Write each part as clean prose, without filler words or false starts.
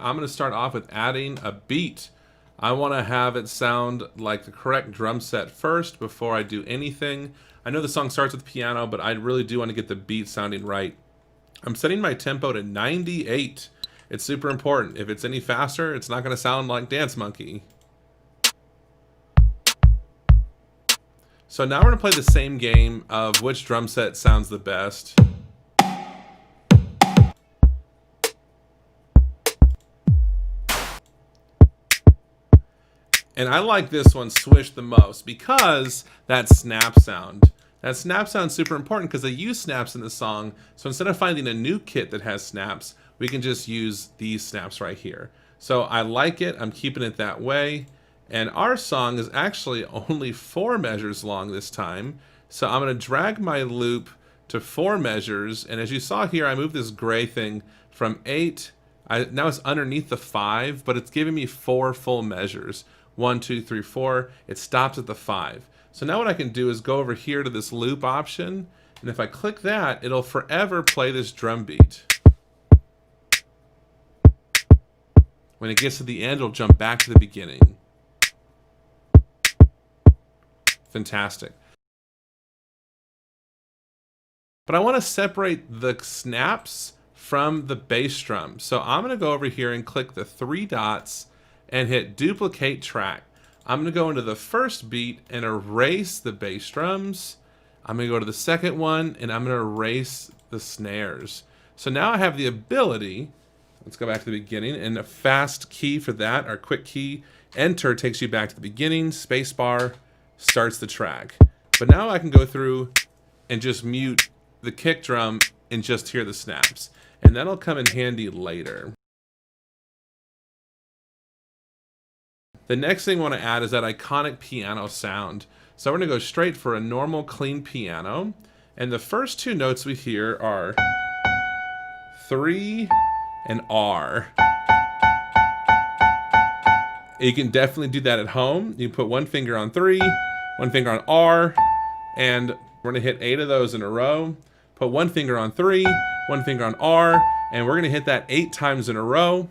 I'm going to start off with adding a beat. I want to have it sound like the correct drum set first before I do anything. I know the song starts with piano, but I really do want to get the beat sounding right. I'm setting my tempo to 98. It's super important. If it's any faster, it's not going to sound like Dance Monkey. So now we're going to play the same game of which drum set sounds the best. And I like this one, Swish, the most because that snap sound. That snap sound is super important because they use snaps in the song. So instead of finding a new kit that has snaps, we can just use these snaps right here. So I like it. I'm keeping it that way. And our song is actually only 4 measures long this time. So I'm going to drag my loop to 4 measures. And as you saw here, I moved this gray thing from 8. Now it's underneath the 5, but it's giving me 4 full measures. 1, 2, 3, 4. It stops at the 5. So now what I can do is go over here to this loop option. And if I click that, it'll forever play this drum beat. When it gets to the end, it'll jump back to the beginning. Fantastic. But I want to separate the snaps from the bass drum. So I'm going to go over here and click the 3 dots and hit duplicate track. I'm going to go into the first beat and erase the bass drums. I'm going to go to the second one and I'm going to erase the snares. So now I have the ability, let's go back to the beginning, and a fast key for that, or quick key, enter takes you back to the beginning, spacebar starts the track. But now I can go through and just mute the kick drum and just hear the snaps. And that'll come in handy later. The next thing I want to add is that iconic piano sound. So we're going to go straight for a normal clean piano. And the first 2 notes we hear are 3 and R. You can definitely do that at home. You can put 1 finger on 3, 1 finger on R, and we're going to hit 8 of those in a row. Put 1 finger on 3, 1 finger on R, and we're going to hit that 8 times in a row.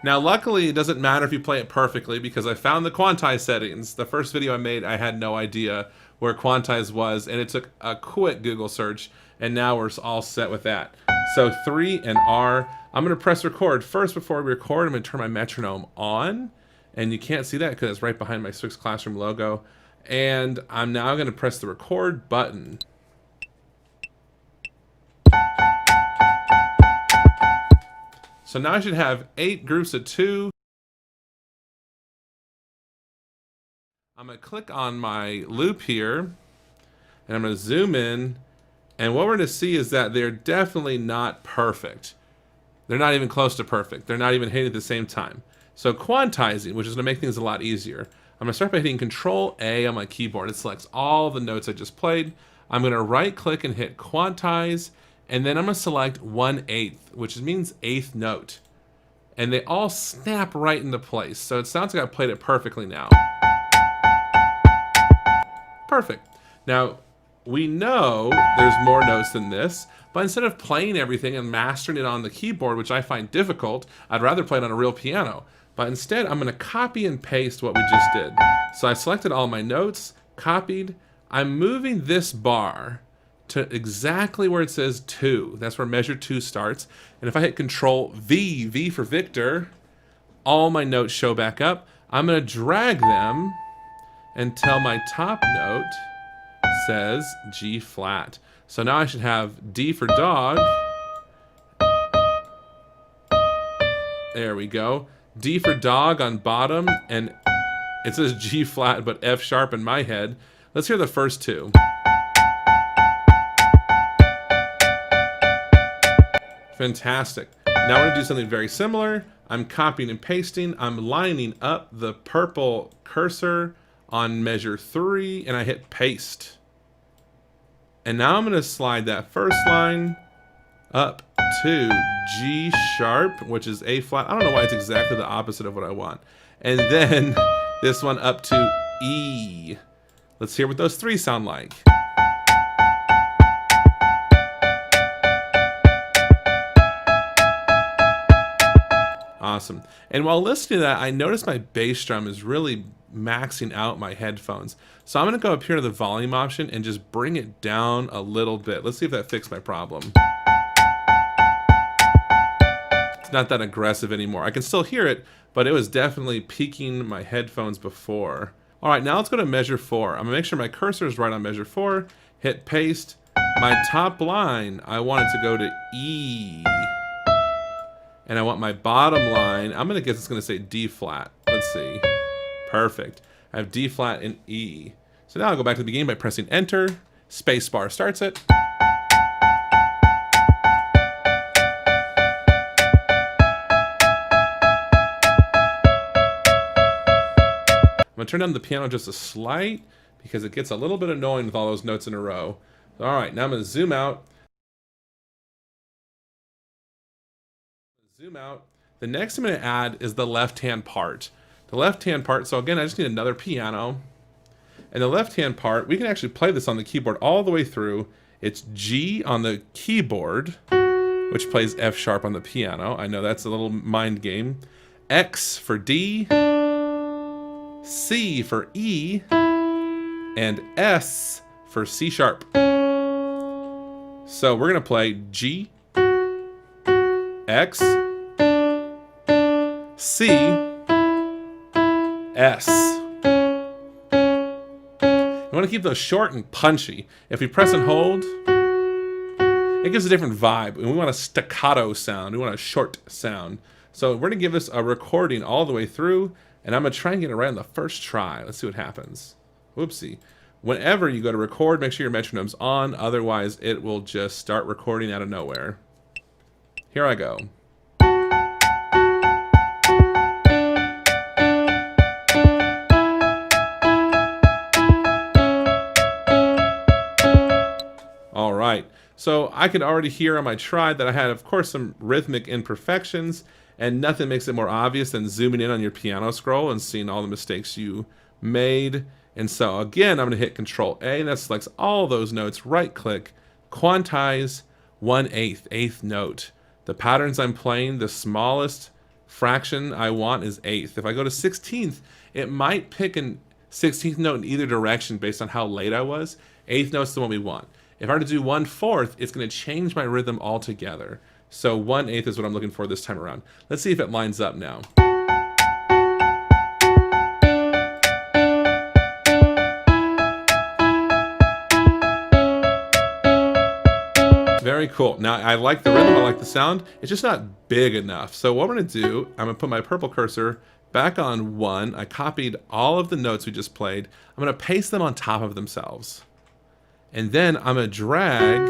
Now, luckily, it doesn't matter if you play it perfectly because I found the quantize settings. The first video I made, I had no idea where quantize was, and it took a quick Google search, and now we're all set with that. So 3 and R. I'm going to press record. First, before we record, I'm going to turn my metronome on, and you can't see that because it's right behind my Swiss Classroom logo. And I'm now going to press the record button. So now I should have 8 groups of 2. I'm going to click on my loop here, and I'm going to zoom in, and what we're going to see is that they're definitely not perfect. They're not even close to perfect. They're not even hitting at the same time. So quantizing, which is going to make things a lot easier, I'm going to start by hitting Control A on my keyboard. It selects all the notes I just played. I'm going to right click and hit quantize, and then I'm going to select 1/8, which means 8th note. And they all snap right into place. So it sounds like I played it perfectly now. Perfect. Now, we know there's more notes than this, but instead of playing everything and mastering it on the keyboard, which I find difficult, I'd rather play it on a real piano. But instead, I'm going to copy and paste what we just did. So I selected all my notes, copied. I'm moving this bar to exactly where it says 2. That's where measure 2 starts. And if I hit Control V, V for Victor, all my notes show back up. I'm going to drag them until my top note says G flat. So now I should have D for dog. There we go. D for dog on bottom, and it says G flat but F sharp in my head. Let's hear the first 2. Fantastic. Now we're going to do something very similar. I'm copying and pasting. I'm lining up the purple cursor on measure 3, and I hit paste. And now I'm going to slide that first line up to G sharp, which is A flat. I don't know why it's exactly the opposite of what I want. And then this one up to E. Let's hear what those 3 sound like. Awesome. And while listening to that, I noticed my bass drum is really maxing out my headphones. So I'm going to go up here to the volume option and just bring it down a little bit. Let's see if that fixed my problem. It's not that aggressive anymore. I can still hear it, but it was definitely peaking my headphones before. All right, now let's go to measure 4. I'm going to make sure my cursor is right on measure 4. Hit paste. My top line, I want it to go to E. And I want my bottom line, I'm going to guess it's going to say D flat. Let's see. Perfect. I have D flat and E. So now I'll go back to the beginning by pressing enter. Space bar starts it. I'm going to turn down the piano just a slight because it gets a little bit annoying with all those notes in a row. All right, now I'm going to zoom out. Zoom out. The next I'm going to add is the left-hand part. The left-hand part, so again, I just need another piano. And the left-hand part, we can actually play this on the keyboard all the way through. It's G on the keyboard, which plays F sharp on the piano. I know that's a little mind game. X for D, C for E, and S for C sharp. So we're going to play G, X, C, S. You want to keep those short and punchy. If we press and hold, it gives a different vibe. And we want a staccato sound. We want a short sound. So we're going to give this a recording all the way through, and I'm going to try and get it right on the first try. Let's see what happens. Whoopsie. Whenever you go to record, make sure your metronome's on. Otherwise, it will just start recording out of nowhere. Here I go. All right, so I could already hear on my try that I had, of course, some rhythmic imperfections, and nothing makes it more obvious than zooming in on your piano scroll and seeing all the mistakes you made. And so again, I'm going to hit Control A, and that selects all those notes. Right click, quantize 1/8, eighth note. The patterns I'm playing, the smallest fraction I want is eighth. If I go to 16th, it might pick a 16th note in either direction based on how late I was. Eighth note's the one we want. If I were to do 1/4, it's going to change my rhythm altogether. So 1/8 is what I'm looking for this time around. Let's see if it lines up now. Very cool. Now, I like the rhythm, I like the sound. It's just not big enough. So what I'm going to do, I'm going to put my purple cursor back on 1. I copied all of the notes we just played. I'm going to paste them on top of themselves. And then I'm going to drag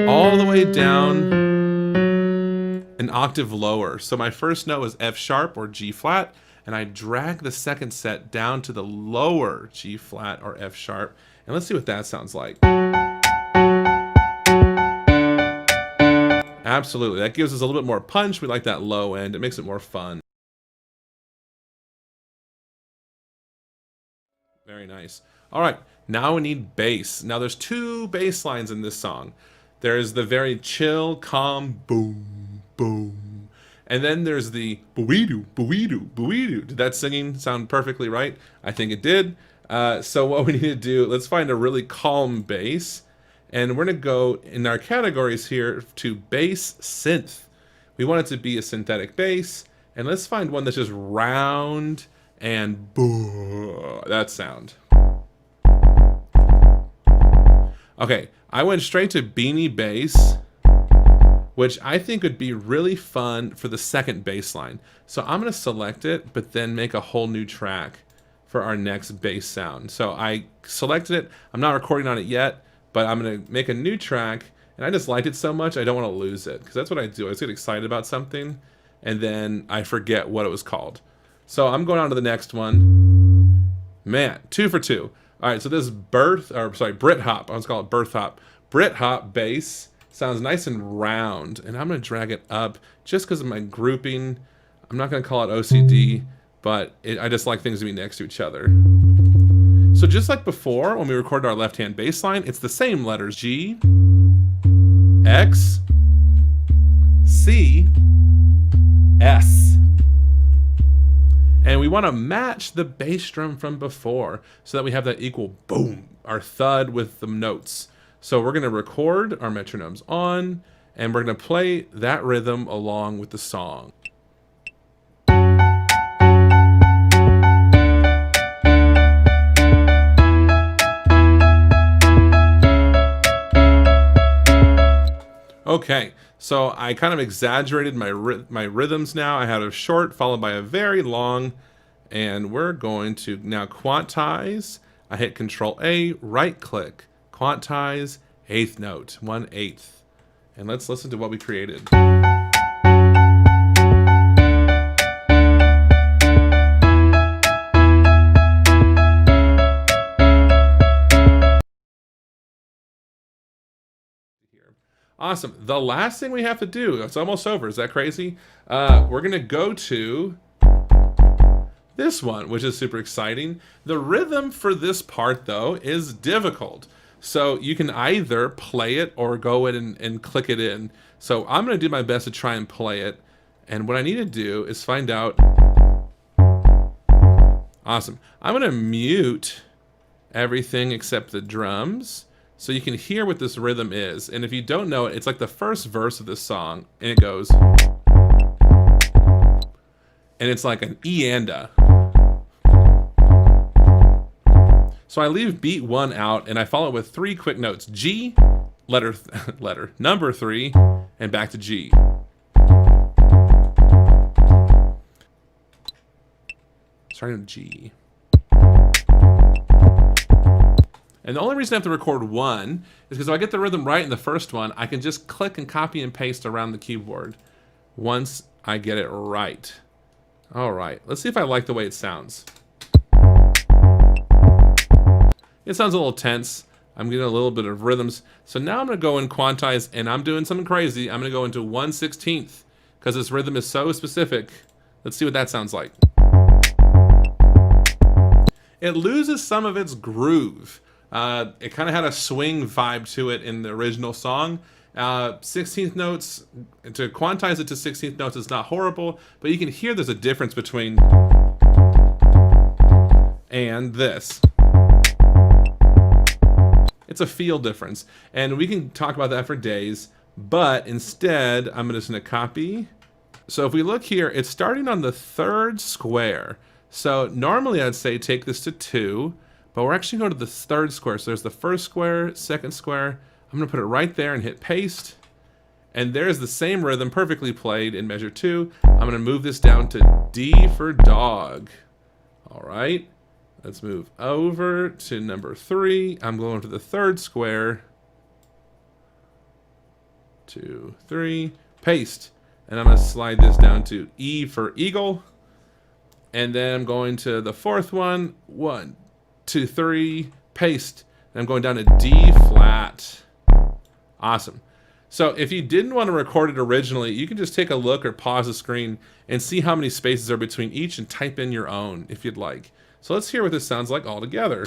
all the way down an octave lower. So my first note was F sharp or G flat, and I drag the second set down to the lower G flat or F sharp. And let's see what that sounds like. Absolutely, that gives us a little bit more punch. We like that low end. It makes it more fun. Very nice. All right, now we need bass. Now there's 2 bass lines in this song. There's the very chill, calm, boom, boom. And then there's the boo-wee-doo, boo-wee-doo, boo-wee-doo. Did that singing sound perfectly right? I think it did. So what we need to do, let's find a really calm bass. And we're going to go in our categories here to bass synth. We want it to be a synthetic bass. And let's find one that's just round and boo, that sound. Okay, I went straight to Beanie Bass, which I think would be really fun for the second bass line. So I'm going to select it, but then make a whole new track for our next bass sound. So I selected it. I'm not recording on it yet, but I'm going to make a new track. And I just liked it so much, I don't want to lose it. Because that's what I do. I just get excited about something, and then I forget what it was called. So I'm going on to the next one. Man, 2 for 2. All right, so this Brit-hop. I was call it Birth-hop. Brit-hop bass sounds nice and round, and I'm going to drag it up just because of my grouping. I'm not going to call it OCD, but I just like things to be next to each other. So just like before, when we recorded our left-hand bass line, it's the same letters: G, X, C, S. And we want to match the bass drum from before so that we have that equal boom, our thud with the notes. So we're going to record our metronomes on, and we're going to play that rhythm along with the song. Okay, so I kind of exaggerated my rhythms now. I had a short followed by a very long, and we're going to now quantize. I hit Control A, right click, quantize, eighth note, 1/8. And let's listen to what we created. Awesome. The last thing we have to do, it's almost over. Is that crazy? We're going to go to this one, which is super exciting. The rhythm for this part, though, is difficult. So you can either play it or go in and click it in. So I'm going to do my best to try and play it. And what I need to do is find out. Awesome. I'm going to mute everything except the drums, so you can hear what this rhythm is. And if you don't know it, it's like the first verse of this song, and it goes, and it's like an E-anda. So I leave beat 1 out, and I follow it with 3 quick notes: G, letter, number 3, and back to G. Starting with G. And the only reason I have to record 1 is because if I get the rhythm right in the first one, I can just click and copy and paste around the keyboard once I get it right. All right, let's see if I like the way it sounds. It sounds a little tense. I'm getting a little bit of rhythms. So now I'm gonna go and quantize, and I'm doing something crazy. I'm gonna go into 1/16 because this rhythm is so specific. Let's see what that sounds like. It loses some of its groove. It kind of had a swing vibe to it in the original song. 16th notes, to quantize it to 16th notes is not horrible, but you can hear there's a difference between and this. It's a feel difference, and we can talk about that for days, but instead I'm just going to copy. So if we look here, it's starting on the 3rd square. So normally I'd say take this to 2, but we're actually going to the 3rd square. So there's the 1st square, 2nd square. I'm going to put it right there and hit paste. And there's the same rhythm perfectly played in measure 2. I'm going to move this down to D for dog. All right. Let's move over to number 3. I'm going to the 3rd square. 2, 3, paste. And I'm going to slide this down to E for eagle. And then I'm going to the 4th one. 1, 2, 3, paste. And I'm going down to D flat. Awesome. So if you didn't want to record it originally, you can just take a look or pause the screen and see how many spaces are between each and type in your own if you'd like. So let's hear what this sounds like all together.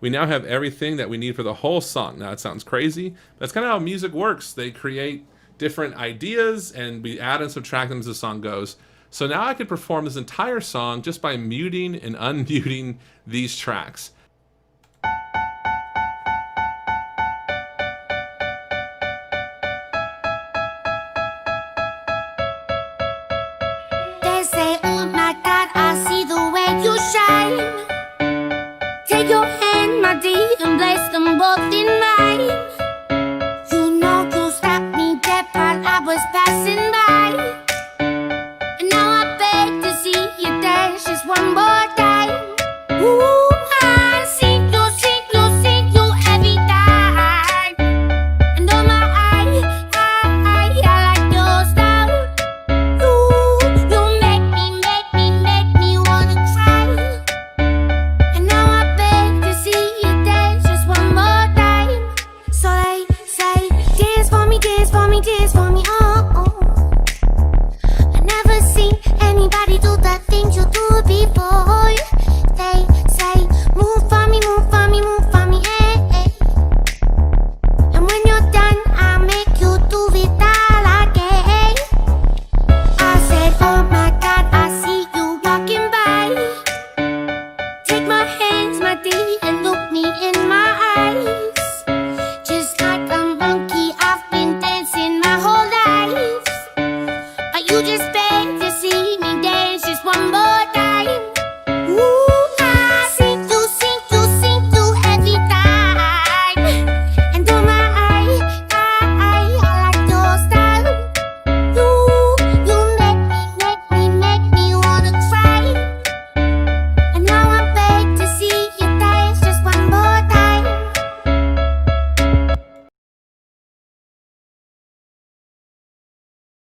We now have everything that we need for the whole song. Now it sounds crazy. That's kind of how music works. They create different ideas and we add and subtract them as the song goes. So now I could perform this entire song just by muting and unmuting these tracks. They say, oh my God, I see the way you shine. Take your hand, my dear, and place them both in mine. You know you stopped me dead while I was passing by. And now I beg to see you dance just one more time. Ooh, I see you every time. And oh my, I like your style. You make me wanna cry. And now I beg to see you dance just one more time. So they say, dance for me, dance for me, dance for me.